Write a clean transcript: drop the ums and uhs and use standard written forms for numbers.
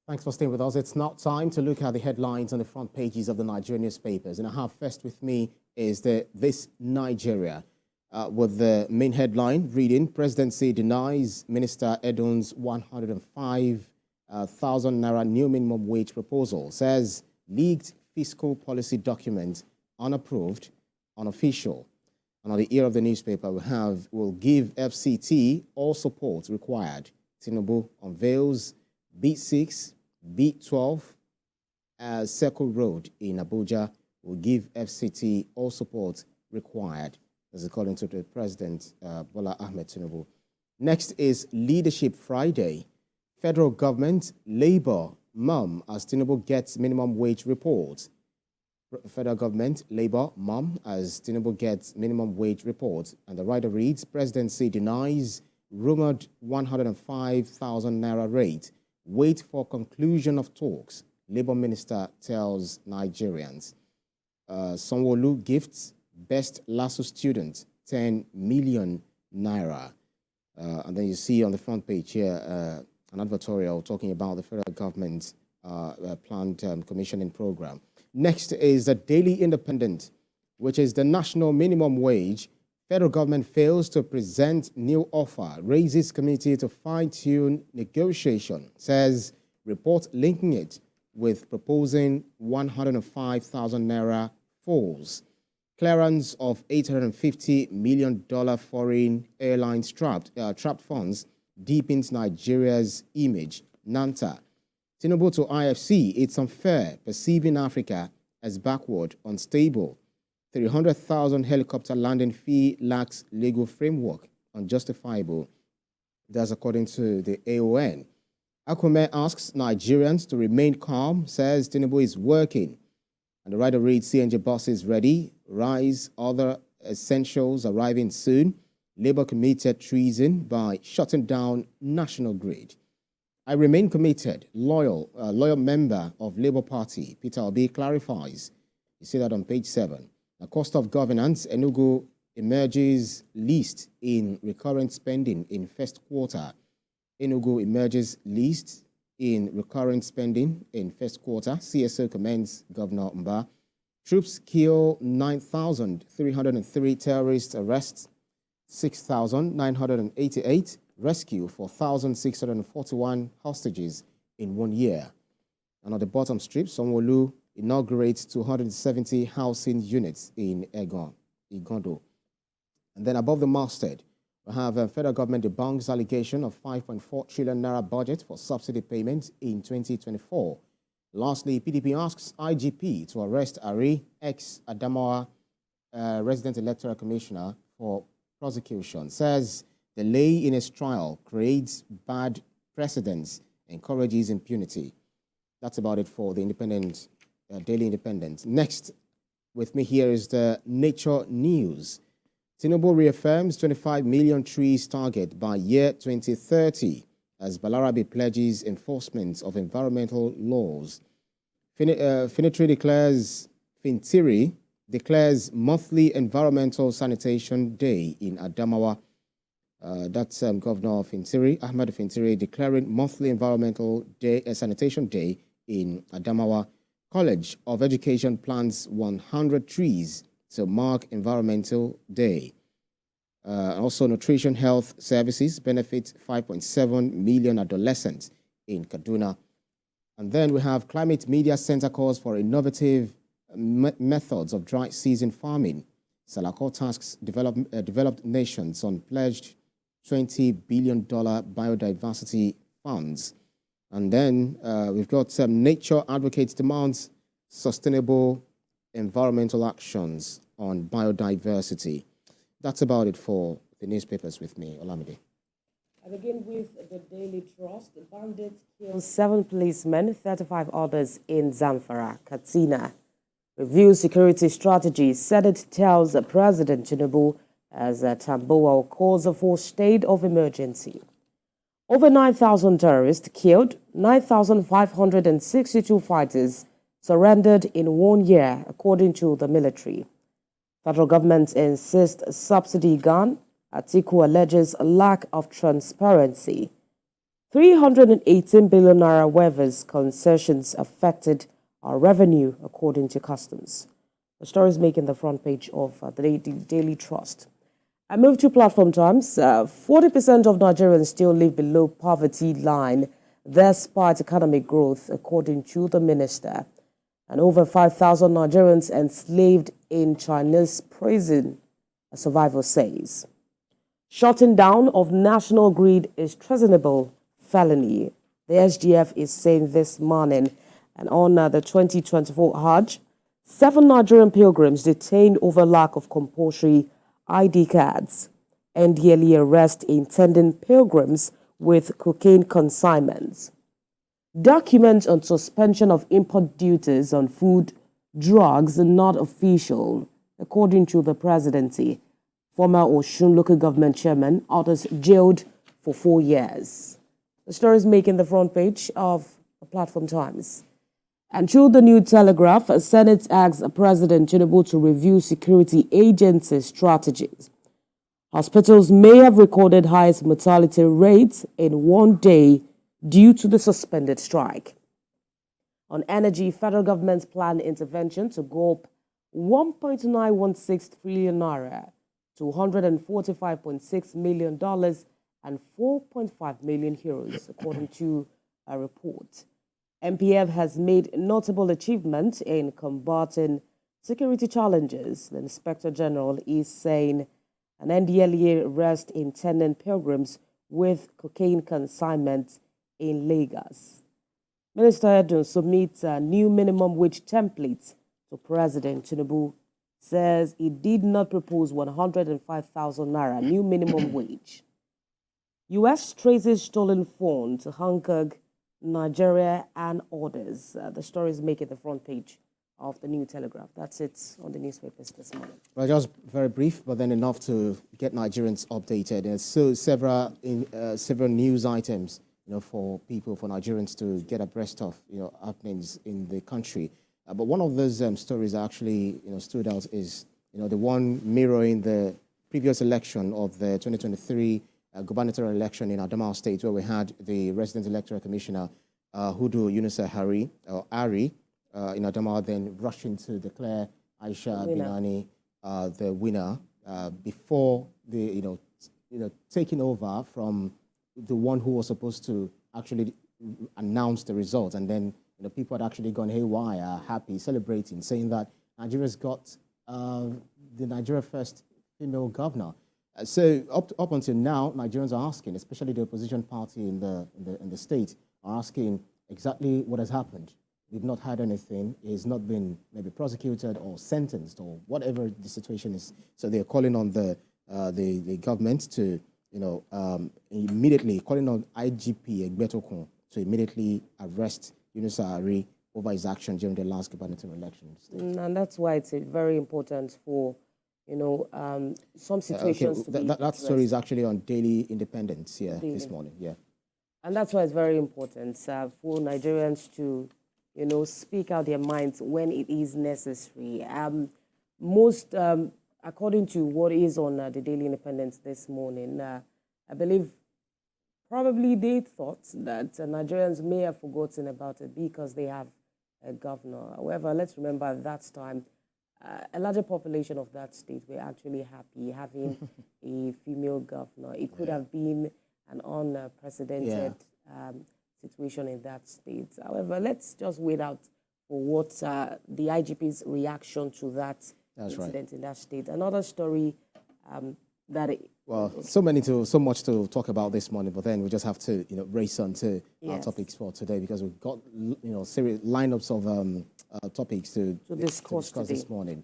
Thanks for staying with us. It's now time to look at the headlines on the front pages of the Nigerian newspapers. And I have first with me is This Nigeria, with the main headline reading, Presidency denies Minister Edun's 105,000 naira new minimum wage proposal, says leaked fiscal policy document unapproved, unofficial. And on the ear of the newspaper, will give FCT all support required. Tinubu unveils B6, B12, Circle Road in Abuja will give FCT all support required, as according to the President, Bola Ahmed Tinubu. Next is Leadership Friday. Federal government, Labour, mum, as Tinubu gets minimum wage report. Federal government, Labour, mum, as Tinubu gets minimum wage report. And the writer reads, Presidency denies rumored 105,000 naira rate. Wait for conclusion of talks, Labour Minister tells Nigerians. Sanwo-Olu gifts best LASU student 10 million naira. And then you see on the front page here an advertorial talking about the federal government's planned commissioning program. Next is the Daily Independent, which is the national minimum wage. Federal government fails to present new offer, raises committee to fine-tune negotiation, says report linking it with proposing 105,000 naira falls. Clearance of $850 million foreign airlines trapped funds deepens Nigeria's image. Nanta. Tinubu to IFC, it's unfair, perceiving Africa as backward, unstable. 300,000 helicopter landing fee lacks legal framework, unjustifiable. That's according to the AON. Akume asks Nigerians to remain calm, says Tinubu is working. And the writer reads, CNG buses ready, rise, other essentials arriving soon. Labour committed treason by shutting down national grid. I remain committed, loyal member of Labour Party, Peter Obi clarifies. You see that on page 7. The cost of governance, Enugu emerges least in recurrent spending in first quarter. Enugu emerges least in recurrent spending in first quarter. CSO commends Governor Mba. Troops kill 9,303 terrorists, arrests 6,988, rescue 4,641 hostages in 1 year. And on the bottom strip, Sanwo-Olu inaugurates 270 housing units in Igondo. And then above the masthead, we have federal government debunks allegation of 5.4 trillion naira budget for subsidy payments in 2024. Lastly, PDP asks IGP to arrest Ari, ex-Adamawa resident electoral commissioner, for prosecution. Says delay in his trial creates bad precedents, encourages impunity. That's about it for the Independent. Daily Independent. Next, with me here is the Nature News. Tinubu reaffirms 25 million trees target by year 2030 as Balarabe pledges enforcement of environmental laws. Finitiri declares monthly environmental sanitation day in Adamawa. That's Governor Fintiri, Ahmed Fintiri, declaring monthly environmental day, sanitation day in Adamawa. College of Education plants 100 trees to mark Environmental Day. Also, Nutrition Health Services benefit 5.7 million adolescents in Kaduna. And then we have Climate Media Center calls for innovative methods of dry season farming. Salako tasks developed nations on pledged $20 billion biodiversity funds. And then we've got some nature advocates demands sustainable environmental actions on biodiversity. That's about it for the newspapers with me, Olamide. I begin with the Daily Trust. Bandits kill 7 policemen, 35 others in Zamfara, Katsina. Review security strategy. Senate tells President Tinubu as Tambuwal calls for state of emergency. Over 9,000 terrorists killed, 9,562 fighters surrendered in 1 year, according to the military. Federal government insists subsidy gone. Atiku alleges lack of transparency. 318 billion naira waivers concessions affected our revenue, according to Customs. The story is making the front page of the Daily Trust. I move to platform times. 40% of Nigerians still live below poverty line despite economic growth, according to the minister. And over 5,000 Nigerians enslaved in Chinese prison, a survivor says. Shutting down of national grid is treasonable felony, the SGF is saying this morning. And on the 2024 Hajj, 7 Nigerian pilgrims detained over lack of compulsory ID cards. NDLE arrest intending pilgrims with cocaine consignments. Documents on suspension of import duties on food, drugs not official, according to the presidency. Former Osun local government chairman, others jailed for 4 years. The story is making the front page of the Platform Times. And through the New Telegraph, Senate asks President Tinubu to review security agency strategies. Hospitals may have recorded highest mortality rates in one day due to the suspended strike. On energy, federal government's planned intervention to gulp 1.916 trillion naira to $145.6 million and 4.5 million euros, according to a report. MPF has made notable achievement in combating security challenges. The Inspector General is saying an NDLEA arrest intending pilgrims with cocaine consignment in Lagos. Minister Edun submits a new minimum wage template to President Tinubu. Says he did not propose 105,000 naira new minimum wage. U.S. traces stolen phone to Hong Kong, Nigeria, and others. The story is making the front page of the New Telegraph. That's it on the newspapers this morning. Well, just very brief, but then enough to get Nigerians updated. There's so several news items, for people, for Nigerians to get abreast of, happenings in the country. But one of those stories that actually, stood out is, the one mirroring the previous election of the 2023 gubernatorial election in Adamawa State, where we had the resident electoral commissioner, Hudu Yunusa Ari, in Adamawa, then rushing to declare Aisha Binani the winner before the, taking over from the one who was supposed to actually announce the results. And then, people had actually gone haywire, happy, celebrating, saying that Nigeria's got the Nigeria first female governor. So up until now, Nigerians are asking, especially the opposition party in the state, are asking exactly what has happened. We've not had anything. He's not been maybe prosecuted or sentenced or whatever the situation is. So they're calling on the government to, immediately calling on IGP Egbetokun to immediately arrest Yunusa Ari over his action during the last gubernatorial election. And that's why it's very important for, some situations to be that story is actually on Daily Independence this morning. Yeah. And that's why it's very important for Nigerians to, speak out their minds when it is necessary. According to what is on the Daily Independence this morning, I believe probably they thought that Nigerians may have forgotten about it because they have a governor. However, let's remember at that time, a larger population of that state were actually happy having a female governor. It could have been an unprecedented situation in that state. However, let's just wait out for what the IGP's reaction to that incident in that state. Another story so much to talk about this morning, but then we just have to race on to our topics for today, because we've got series lineups of topics to discuss this morning.